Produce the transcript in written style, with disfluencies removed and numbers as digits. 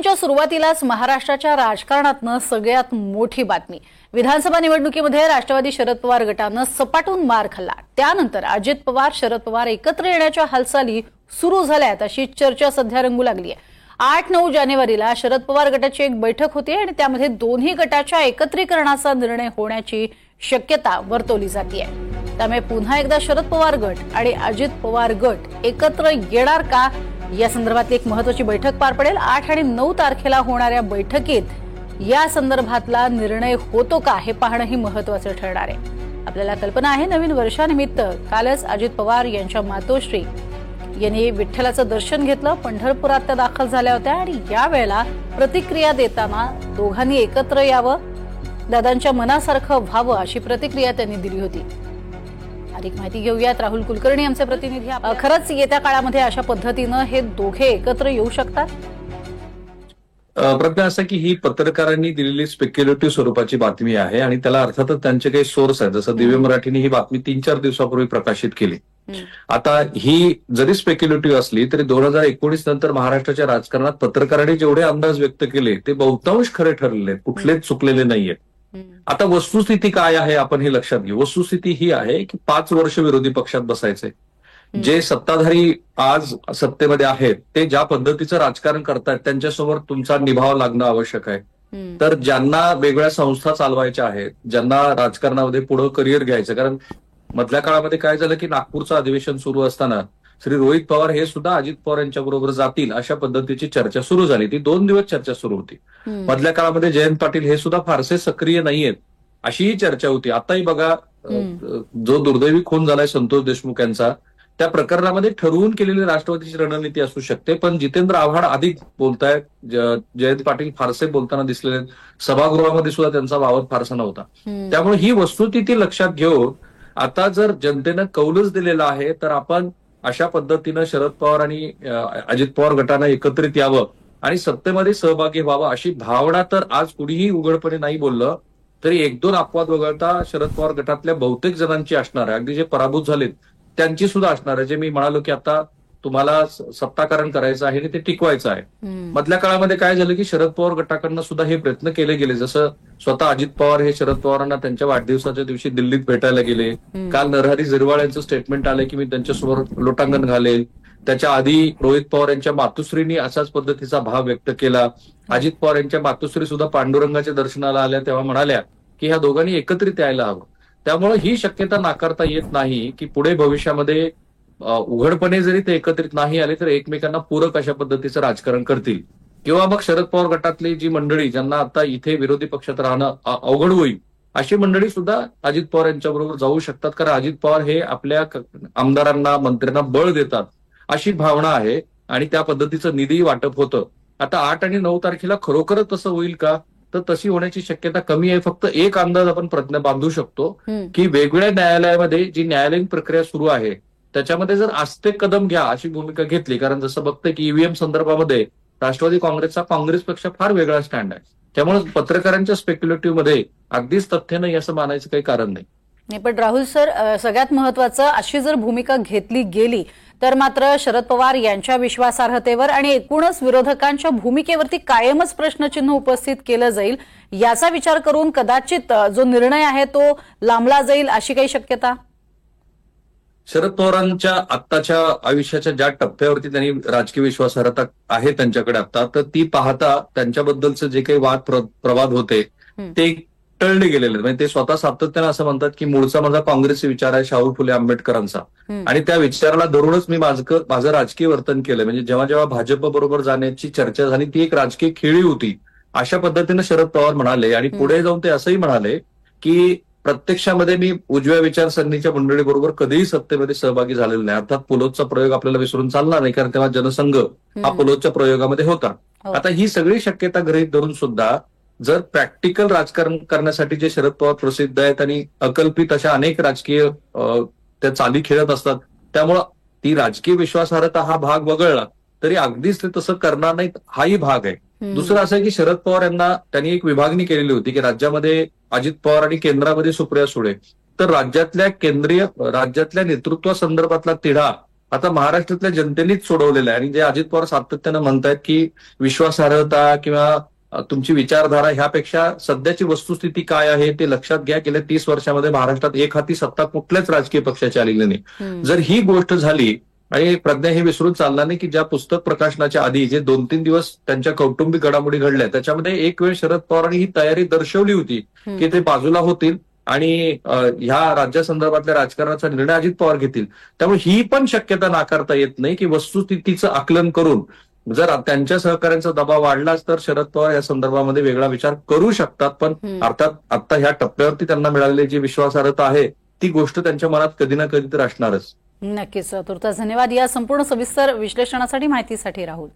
च्या सुरुवातीलाच महाराष्ट्राच्या राजकारणातनं सगळ्यात मोठी बातमी. विधानसभा निवडणुकीमध्ये राष्ट्रवादी शरद पवार गटानं सपाटून मार खाल्ला. त्यानंतर अजित पवार शरद पवार एकत्र येण्याच्या हालचाली सुरू झाल्यात अशी चर्चा सध्या रंगू लागली आहे. 8-9 जानेवारीला शरद पवार गटाची एक बैठक होती आणि त्यामध्ये दोन्ही गटाच्या एकत्रीकरणाचा निर्णय होण्याची शक्यता वर्तवली जाते. त्यामुळे पुन्हा एकदा शरद पवार गट आणि अजित पवार गट एकत्र येणार का या संदर्भातली एक महत्त्वाची बैठक पार पडेल. 8 आणि 9 तारखेला होणाऱ्या बैठकीत या संदर्भातला निर्णय होतो का हे पाहणंही महत्त्वाचं ठरणार आहे. आपल्याला कल्पना आहे, नवीन वर्षानिमित्त कालच अजित पवार यांच्या मातोश्री यांनी विठ्ठलाचं दर्शन घेतलं. पंढरपुरात त्या दाखल झाल्या होत्या आणि यावेळेला प्रतिक्रिया देताना दोघांनी एकत्र यावं, दादांच्या मनासारखं व्हावं अशी प्रतिक्रिया त्यांनी दिली होती. अधिक माहिती घेऊयात. राहुल कुलकर्णी आमचे प्रतिनिधी. खरंच येत्या काळामध्ये अशा पद्धतीनं हे दोघे एकत्र येऊ शकतात? प्रज्ञा, असं की ही पत्रकारांनी दिलेली स्पेक्युलेटिव्ह स्वरूपाची बातमी आहे आणि त्याला अर्थातच त्यांचे काही सोर्स आहेत. जसं दिव्य मराठीने ही बातमी 3-4 दिवसापूर्वी प्रकाशित केली. आता ही जरी स्पेक्युलेटिव्ह असली तरी 2019 नंतर महाराष्ट्राच्या राजकारणात पत्रकारांनी जेवढे अंदाज व्यक्त केले ते बहुतांश खरे ठरलेले आहेत, कुठलेच चुकलेले नाहीयेत. आता वस्तुस्थिती काय आहे आपण हे लक्षात घेऊ. वस्तुस्थिती ही आहे की 5 वर्ष विरोधी पक्षात बसायचे. जे सत्ताधारी आज सत्तेमध्ये आहेत ते ज्या पद्धतीचं राजकारण करतायत त्यांच्यासमोर तुमचा निभाव लागणं आवश्यक आहे. तर ज्यांना वेगळ्या संस्था चालवायच्या आहेत, ज्यांना राजकारणामध्ये पुढे करिअर घ्यायचं, कारण मधल्या काळामध्ये काय झालं की नागपूरचं अधिवेशन सुरू असताना श्री रोहित पवार हे सुद्धा अजित पवार यांच्याबरोबर जातील अशा पद्धतीची चर्चा सुरू झाली. ती 2 दिवस चर्चा सुरू होती. मधल्या काळामध्ये जयंत पाटील हे सुद्धा फारसे सक्रिय नाहीयेत अशीही चर्चा होती. आताही बघा, जो दुर्दैवी खून झालाय संतोष देशमुख यांचा, त्या प्रकरणामध्ये ठरवून केलेली राष्ट्रवादीची रणनीती असू शकते. पण जितेंद्र आव्हाड अधिक बोलतायत, जयंत पाटील फारसे बोलताना दिसलेले, सभागृहामध्ये सुद्धा त्यांचा वावर फारसा नव्हता. त्यामुळे ही वस्तुस्थिती लक्षात घेऊन आता जर जनतेनं कौलच दिलेला आहे तर आपण अशा पद्धतीनं शरद पवार आणि अजित पवार गटानं एकत्रित यावं आणि सत्तेमध्ये सहभागी व्हावं अशी भावना तर आज कुणीही उघडपणे नाही बोललं तरी 1-2 अपवाद वगळता शरद पवार गटातल्या बहुतेक जणांची असणार आहे. अगदी जे पराभूत झालेत त्यांची सुद्धा असणार आहे. जे मी म्हणालो की आता तुम्हाला सत्ताकरण करायचं आहे आणि ते टिकवायचं आहे. मधल्या काळामध्ये काय झालं की शरद पवार गटाकडनं सुद्धा हे प्रयत्न केले गेले. जसं स्वतः अजित पवार हे शरद पवारांना त्यांच्या वाढदिवसाच्या दिवशी दिल्लीत भेटायला गेले. काल नरहरी झिरवाळ यांचं स्टेटमेंट आलंय की मी त्यांच्यासमोर लोटांगण घालेल. त्याच्या आधी रोहित पवार यांच्या मातोश्रींनी असाच पद्धतीचा भाव व्यक्त केला. अजित पवार यांच्या मातोश्री सुद्धा पांडुरंगाच्या दर्शनाला आल्या तेव्हा म्हणाल्या की ह्या दोघांनी एकत्रित यायला हवं. त्यामुळे ही शक्यता नाकारता येत नाही की पुढे भविष्यामध्ये उघडपणे जरी ते एकत्रित नाही आले तर एकमेकांना पूरक अशा पद्धतीचं राजकारण करतील. किंवा मग शरद पवार गटातली जी मंडळी ज्यांना आता इथे विरोधी पक्षात राहणं अवघड होईल अशी मंडळी सुद्धा अजित पवार यांच्याबरोबर जाऊ शकतात. कारण अजित पवार हे आपल्या आमदारांना मंत्र्यांना बळ देतात अशी भावना आहे आणि त्या पद्धतीचं निधी वाटप होतं. आता 8 आणि 9 तारखेला खरोखरच तसं होईल का, तर तशी होण्याची शक्यता कमी आहे. फक्त एक अंदाज आपण प्रज्ञा बांधू शकतो की वेगवेगळ्या न्यायालयामध्ये जी न्यायालयीन प्रक्रिया सुरू आहे त्याच्यामध्ये जर आस्ते कदम घ्या अशी भूमिका घेतली, कारण जसं बघतंय की ईव्हीएम संदर्भामध्ये राष्ट्रवादी काँग्रेसचा काँग्रेसपेक्षा फार वेगळा स्टँड आहे. त्यामुळे पत्रकारांच्या स्पेक्युलेटिव्ह मध्ये अगदीच तथ्य नाही असं मानायचं काही कारण नाही. पण राहुल सर, सगळ्यात महत्वाचं, अशी जर भूमिका घेतली गेली तर मात्र शरद पवार यांच्या विश्वासार्हतेवर आणि एकूणच विरोधकांच्या भूमिकेवरती कायमच प्रश्नचिन्ह उपस्थित केलं जाईल. याचा विचार करून कदाचित जो निर्णय आहे तो लांबला जाईल अशी काही शक्यता? शरद पवारांच्या आत्ताच्या आयुष्याच्या ज्या टप्प्यावरती त्यांनी राजकीय विश्वासार्हता आहे त्यांच्याकडे आता, तर ती पाहता त्यांच्याबद्दलचे जे काही वाद प्रवाद होते ते टळले गेलेले. म्हणजे ते स्वतः सातत्यानं असं म्हणतात की मूळचा माझा काँग्रेसचा विचार आहे, शाहू फुले आंबेडकरांचा, आणि त्या विचाराला धरूनच मी माझं राजकीय वर्तन केलं. म्हणजे जेव्हा जेव्हा भाजप बरोबर जाण्याची चर्चा झाली ती एक राजकीय खेळी होती अशा पद्धतीनं शरद पवार म्हणाले. आणि पुढे जाऊन ते असंही म्हणाले की प्रत्यक्षामध्ये मी उजव्या विचारसरणीच्या मंडळीबरोबर कधीही सत्तेमध्ये सहभागी झालेलो नाही. अर्थात पुलोदचा प्रयोग आपल्याला विसरून चालणार नाही, कारण तेव्हा जनसंघ हा पुलोदच्या प्रयोगामध्ये होता. आता ही सगळी शक्यता गृहीत धरून सुद्धा जर प्रॅक्टिकल राजकारण करण्यासाठी जे शरद पवार प्रसिद्ध आहेत आणि अकल्पित अशा अनेक राजकीय त्या चाली खेळत असतात, त्यामुळं ती राजकीय विश्वासार्हता हा भाग वगळला तरी अगदीच ते तसं करणार नाहीत हाही भाग आहे. दुसरं असं आहे की शरद पवार यांना त्यांनी एक विभागणी केलेली होती की राज्यामध्ये अजित पवार आणि केंद्रामध्ये सुप्रिया सुळे, तर राज्यातल्या नेतृत्वासंदर्भातला तिढा आता महाराष्ट्रातल्या जनतेनेच सोडवलेलं आहे. आणि जे अजित पवार सातत्यानं म्हणतायत की विश्वासार्हता किंवा तुमची विचारधारा ह्यापेक्षा सध्याची वस्तुस्थिती काय आहे ते लक्षात घ्या. गेल्या 30 वर्षामध्ये महाराष्ट्रात एक हाती सत्ता कुठल्याच राजकीय पक्षाची आलेली नाही. जर ही गोष्ट झाली, आणि प्रज्ञा हे विसरून चालणार नाही की ज्या पुस्तक प्रकाशनाच्या आधी जे 2-3 दिवस त्यांच्या कौटुंबिक घडामोडी घडल्या त्याच्यामध्ये एक वेळ शरद पवारांनी ही तयारी दर्शवली होती की ते बाजूला होतील आणि ह्या राज्यासंदर्भातल्या राजकारणाचा निर्णय अजित पवार घेतील. त्यामुळे ही पण शक्यता नाकारता येत नाही की वस्तुस्थितीचं आकलन करून जर त्यांच्या सहकाऱ्यांचा दबाव वाढलाच तर शरद पवार या संदर्भामध्ये वेगळा विचार करू शकतात. पण अर्थात आता ह्या टप्प्यावरती त्यांना मिळालेली जी विश्वासार्हता आहे ती गोष्ट त्यांच्या मनात कधी ना कधी तर असणारच. नक्कीच. तुर्तास धन्यवाद या संपूर्ण सविस्तर विश्लेषणासाठी, माहितीसाठी राहुल.